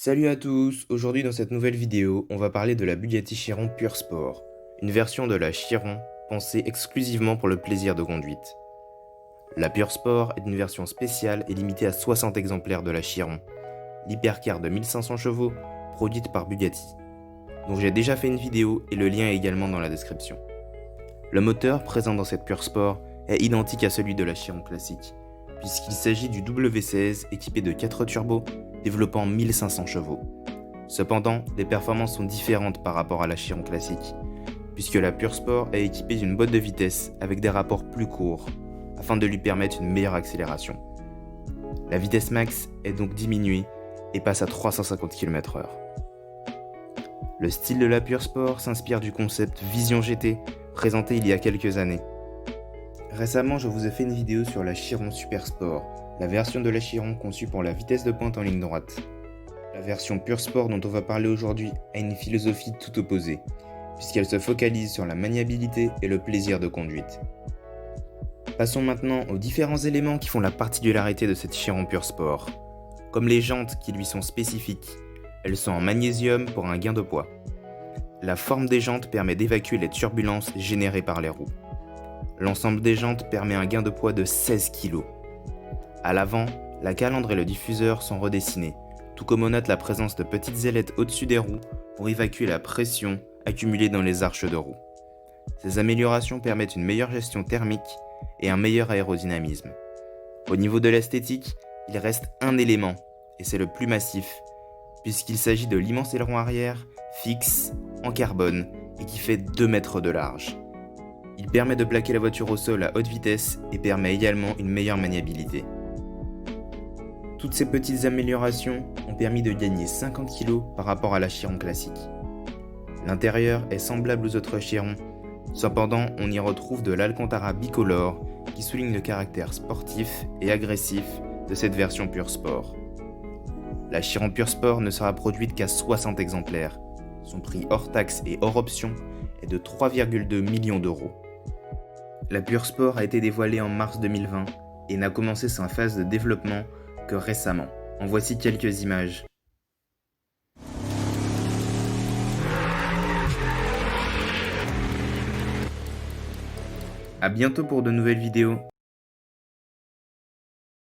Salut à tous, aujourd'hui dans cette nouvelle vidéo, on va parler de la Bugatti Chiron Pure Sport, une version de la Chiron pensée exclusivement pour le plaisir de conduite. La Pure Sport est une version spéciale et limitée à 60 exemplaires de la Chiron, l'hypercar de 1500 chevaux produite par Bugatti, dont j'ai déjà fait une vidéo et le lien est également dans la description. Le moteur présent dans cette Pure Sport est identique à celui de la Chiron classique, puisqu'il s'agit du W16 équipé de 4 turbos développant 1500 chevaux. Cependant, les performances sont différentes par rapport à la Chiron classique, puisque la Pure Sport est équipée d'une boîte de vitesse avec des rapports plus courts, afin de lui permettre une meilleure accélération. La vitesse max est donc diminuée et passe à 350 km/h. Le style de la Pure Sport s'inspire du concept Vision GT présenté il y a quelques années. Récemment, je vous ai fait une vidéo sur la Chiron Super Sport, la version de la Chiron conçue pour la vitesse de pointe en ligne droite. La version Pure Sport dont on va parler aujourd'hui a une philosophie tout opposée, puisqu'elle se focalise sur la maniabilité et le plaisir de conduite. Passons maintenant aux différents éléments qui font la particularité de cette Chiron Pure Sport. Comme les jantes qui lui sont spécifiques, elles sont en magnésium pour un gain de poids. La forme des jantes permet d'évacuer les turbulences générées par les roues. L'ensemble des jantes permet un gain de poids de 16 kg. À l'avant, la calandre et le diffuseur sont redessinés, tout comme on note la présence de petites ailettes au-dessus des roues pour évacuer la pression accumulée dans les arches de roue. Ces améliorations permettent une meilleure gestion thermique et un meilleur aérodynamisme. Au niveau de l'esthétique, il reste un élément, et c'est le plus massif, puisqu'il s'agit de l'immense aileron arrière, fixe, en carbone, et qui fait 2 mètres de large. Il permet de plaquer la voiture au sol à haute vitesse et permet également une meilleure maniabilité. Toutes ces petites améliorations ont permis de gagner 50 kg par rapport à la Chiron classique. L'intérieur est semblable aux autres Chirons, cependant on y retrouve de l'Alcantara bicolore qui souligne le caractère sportif et agressif de cette version Pure Sport. La Chiron Pure Sport ne sera produite qu'à 60 exemplaires. Son prix hors taxe et hors option est de 3,2 millions d'euros. La Pure Sport a été dévoilée en mars 2020 et n'a commencé sa phase de développement que récemment. En voici quelques images. A bientôt pour de nouvelles vidéos.